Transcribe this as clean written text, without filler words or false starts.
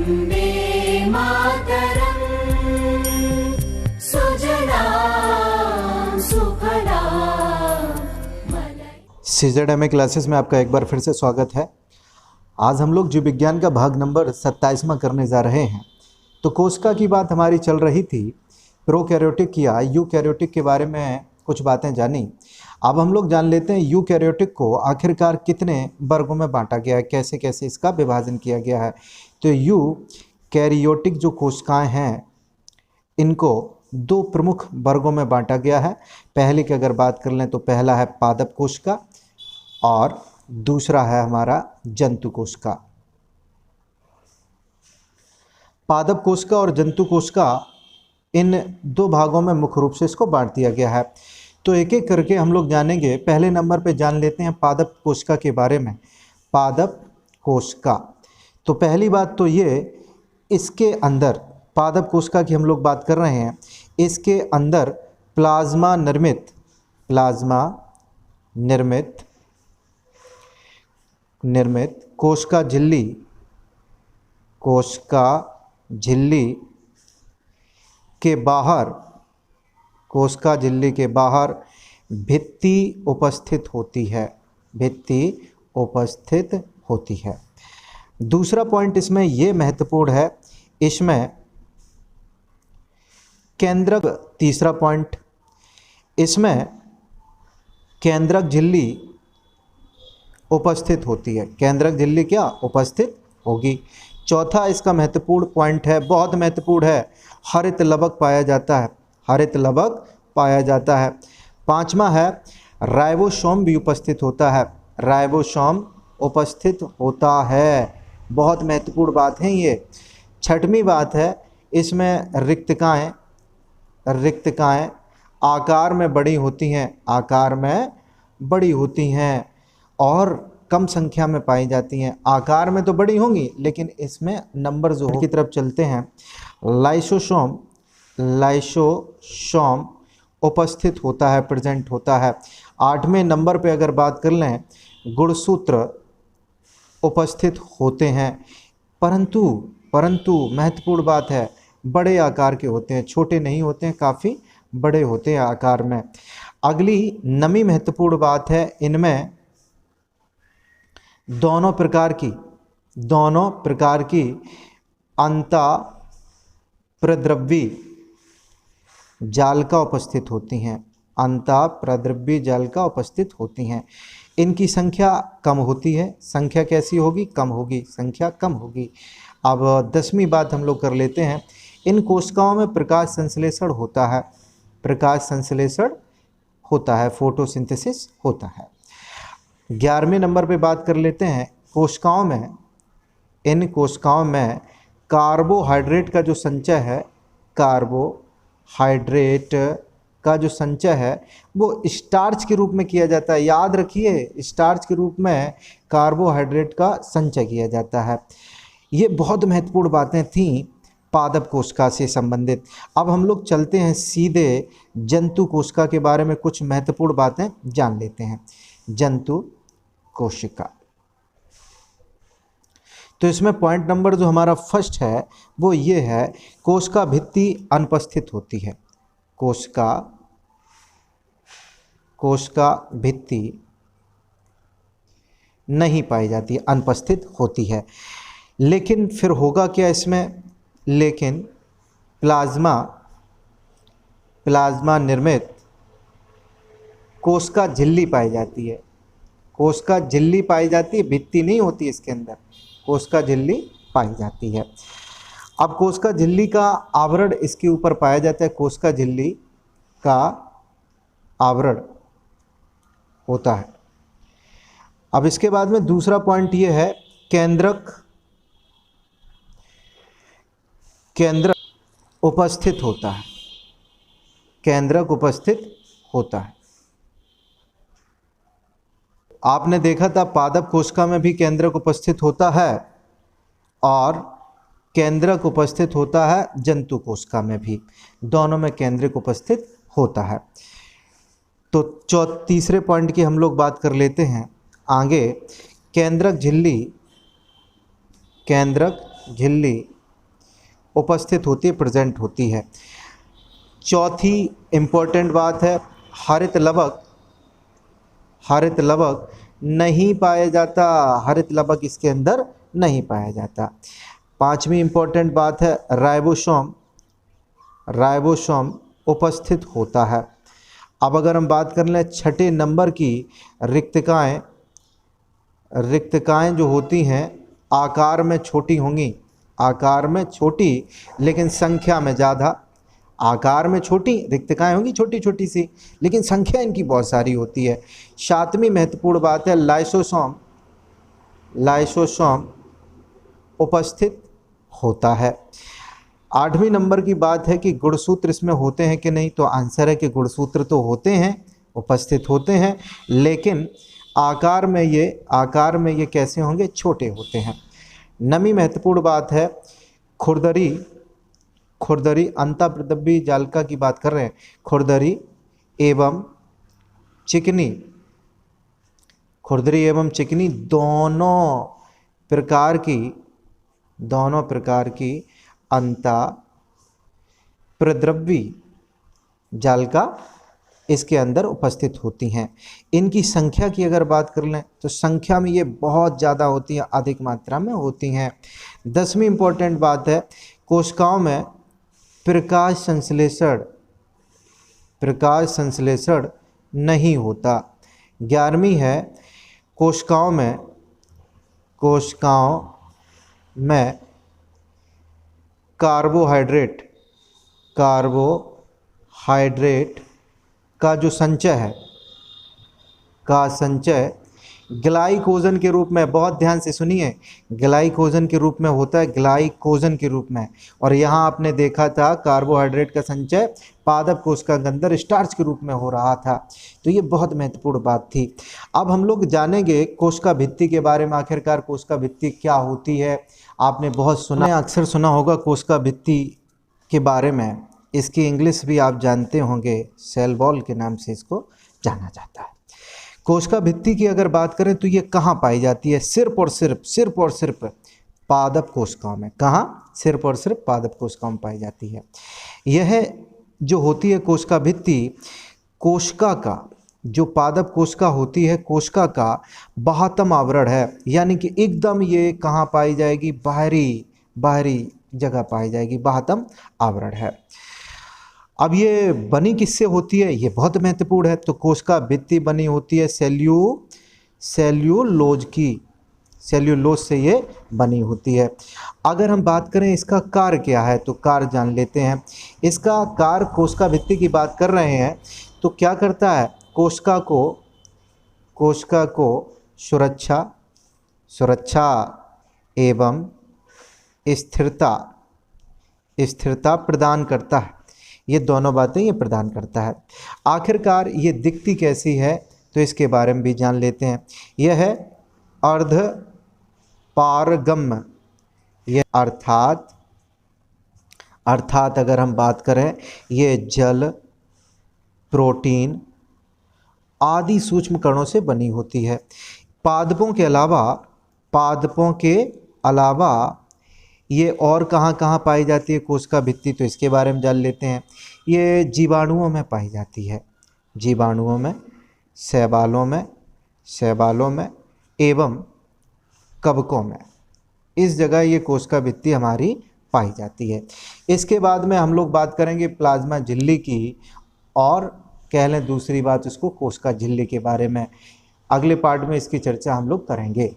वन्दे मातरम् सुजलां सुफलां CZMA classes में आपका एक बार फिर से स्वागत है। आज हम लोग जीव विज्ञान का भाग नंबर 27वां करने जा रहे हैं। तो कोशिका की बात हमारी चल रही थी, प्रोकैरियोटिक या यूकैरियोटिक के बारे में कुछ बातें जानी। अब हम लोग जान लेते हैं यूकैरियोटिक को आखिरकार कितने वर्गों में बांटा गया है, कैसे कैसे इसका विभाजन किया गया है। तो यूकैरियोटिक जो कोशिकाएं हैं इनको दो प्रमुख वर्गों में बांटा गया है। पहले की अगर बात कर लें तो पहला है पादप कोशिका और दूसरा है हमारा जंतु कोशिका। पादप कोशिका और जंतु कोशिका इन दो भागों में मुख्य रूप से इसको बांट दिया गया है। तो एक एक करके हम लोग जानेंगे। पहले नंबर पे जान लेते हैं पादप कोशिका के बारे में। पादप कोशिका, तो पहली बात तो ये, इसके अंदर पादप कोशिका की हम लोग बात कर रहे हैं, इसके अंदर प्लाज्मा निर्मित कोशिका झिल्ली के बाहर भित्ति उपस्थित होती है। दूसरा पॉइंट इसमें यह महत्वपूर्ण है, इसमें केंद्रक, तीसरा पॉइंट इसमें केंद्रक झिल्ली उपस्थित होती है। केंद्रक झिल्ली क्या उपस्थित होगी। चौथा इसका महत्वपूर्ण पॉइंट है, बहुत महत्वपूर्ण है, हरित लवक पाया जाता है। पांचवा है राइबोसोम भी उपस्थित होता है। बहुत महत्वपूर्ण बात है ये। छठवीं बात है, इसमें रिक्तकाएं आकार में बड़ी होती हैं और कम संख्या में पाई जाती हैं। आकार में तो बड़ी होंगी लेकिन इसमें नंबर जो की तरफ चलते हैं, लाइसोसोम उपस्थित होता है, प्रेजेंट होता है। 8वें नंबर पे अगर बात कर लें, गुणसूत्र उपस्थित होते हैं, परंतु महत्वपूर्ण बात है, बड़े आकार के होते हैं, छोटे नहीं होते हैं, काफ़ी बड़े होते हैं आकार में। अगली नवी महत्वपूर्ण बात है, इनमें दोनों प्रकार की अंतःप्रद्रव्य जालिका उपस्थित होती हैं। इनकी संख्या कम होती है। संख्या कैसी होगी? कम होगी, संख्या कम होगी। अब 10वीं बात हम लोग कर लेते हैं, इन कोशिकाओं में प्रकाश संश्लेषण होता है, फोटोसिंथेसिस होता है। 11वें नंबर पे बात कर लेते हैं, इन कोशिकाओं में कार्बोहाइड्रेट का जो संचय है वो स्टार्च के रूप में किया जाता है। याद रखिए, स्टार्च के रूप में कार्बोहाइड्रेट का संचय किया जाता है। ये बहुत महत्वपूर्ण बातें थीं पादप कोशिका से संबंधित। अब हम लोग चलते हैं सीधे जंतु कोशिका के बारे में, कुछ महत्वपूर्ण बातें जान लेते हैं। जंतु कोशिका, तो इसमें पॉइंट नंबर जो हमारा फर्स्ट है वो ये है, कोशिका भित्ति अनुपस्थित होती है। कोशिका भित्ति नहीं पाई जाती, अनुपस्थित होती है। लेकिन फिर होगा क्या इसमें? लेकिन प्लाज्मा निर्मित कोशिका झिल्ली पाई जाती है। भित्ति नहीं होती इसके अंदर, कोशिका झिल्ली पाई जाती है। अब कोशिका झिल्ली का आवरण इसके ऊपर पाया जाता है, कोशिका झिल्ली का आवरण होता है। अब इसके बाद में दूसरा पॉइंट ये है, केंद्रक उपस्थित होता है। आपने देखा था पादप कोशिका में भी केंद्रक उपस्थित होता है और केंद्रक उपस्थित होता है जंतु कोशिका में भी, दोनों में केंद्रक उपस्थित होता है। तो तीसरे पॉइंट की हम लोग बात कर लेते हैं आगे। केंद्रक झिल्ली उपस्थित होती है, प्रेजेंट होती है। चौथी इम्पोर्टेंट बात है, हरित लवक नहीं पाया जाता, हरित लवक इसके अंदर नहीं पाया जाता। पांचवी इम्पोर्टेंट बात है, राइबोसोम उपस्थित होता है। अब अगर हम बात कर लें छठे नंबर की, रिक्तकाएं जो होती हैं आकार में छोटी होंगी, आकार में छोटी लेकिन संख्या में ज़्यादा। आकार में छोटी रिक्तकाएं होंगी, छोटी छोटी सी, लेकिन संख्या इनकी बहुत सारी होती है। सातवीं महत्वपूर्ण बात है, लाइसोसोम उपस्थित होता है। आठवीं नंबर की बात है कि गुणसूत्र इसमें होते हैं कि नहीं, तो आंसर है कि गुणसूत्र तो होते हैं, उपस्थित होते हैं, लेकिन आकार में ये कैसे होंगे, छोटे होते हैं। नवीं महत्वपूर्ण बात है, खुरदरी अंतःप्रदबी जालिका की बात कर रहे हैं, खुरदरी एवं चिकनी दोनों प्रकार की अंतःप्रद्रव्य जालिका इसके अंदर उपस्थित होती हैं। इनकी संख्या की अगर बात कर लें तो संख्या में ये बहुत ज़्यादा होती हैं, अधिक मात्रा में होती हैं। 10वीं इम्पोर्टेंट बात है, कोशिकाओं में प्रकाश संश्लेषण नहीं होता। 11वीं है, कोशिकाओं में कार्बोहाइड्रेट का जो संचय ग्लाइकोजन के रूप में, बहुत ध्यान से सुनिए, ग्लाइकोजन के रूप में होता है, ग्लाइकोजन के रूप में। और यहाँ आपने देखा था कार्बोहाइड्रेट का संचय पादप कोशिका के अंदर स्टार्च के रूप में हो रहा था। तो ये बहुत महत्वपूर्ण बात थी। अब हम लोग जानेंगे कोशिका भित्ति के बारे में। आखिरकार कोशिका भित्ति क्या होती है, आपने बहुत सुना, अक्सर सुना होगा कोशिका भित्ति के बारे में। इसकी इंग्लिश भी आप जानते होंगे, सेल वॉल के नाम से इसको जाना जाता है। कोशिका भित्ति की अगर बात करें तो ये कहाँ पाई जाती है, सिर्फ और सिर्फ पादप कोशिकाओं में। कहाँ, सिर्फ और सिर्फ पादप कोशिकाओं में पाई जाती है। यह जो होती है कोशिका भित्ति, कोशिका का जो पादप कोशिका होती है, कोशिका का बाह्यतम आवरण है, यानी कि एकदम ये कहाँ पाई जाएगी, बाहरी जगह पाई जाएगी, बाह्यतम आवरण है। अब ये बनी किससे होती है, ये बहुत महत्वपूर्ण है। तो कोशिका भित्ति बनी होती है सेल्यूलोज से ये बनी होती है। अगर हम बात करें इसका कार्य क्या है, तो कार्य जान लेते हैं। इसका कार्य, कोशिका भित्ति की बात कर रहे हैं तो क्या करता है, कोशिका को सुरक्षा एवं स्थिरता प्रदान करता है। ये दोनों बातें ये प्रदान करता है। आखिरकार ये दिखती कैसी है, तो इसके बारे में भी जान लेते हैं। यह है अर्धपारगम्य, यह अर्थात अगर हम बात करें, ये जल, प्रोटीन आदि सूक्ष्म कणों से बनी होती है। पादपों के अलावा ये और कहाँ पाई जाती है कोशिका भित्ति, तो इसके बारे में जान लेते हैं। ये जीवाणुओं में पाई जाती है, जीवाणुओं में, शैवालों में एवं कवकों में। इस जगह ये कोशिका भित्ति हमारी पाई जाती है। इसके बाद में हम लोग बात करेंगे प्लाज्मा झिल्ली की, और कह लें दूसरी बात उसको कोशिका झिल्ली के बारे में। अगले पार्ट में इसकी चर्चा हम लोग करेंगे।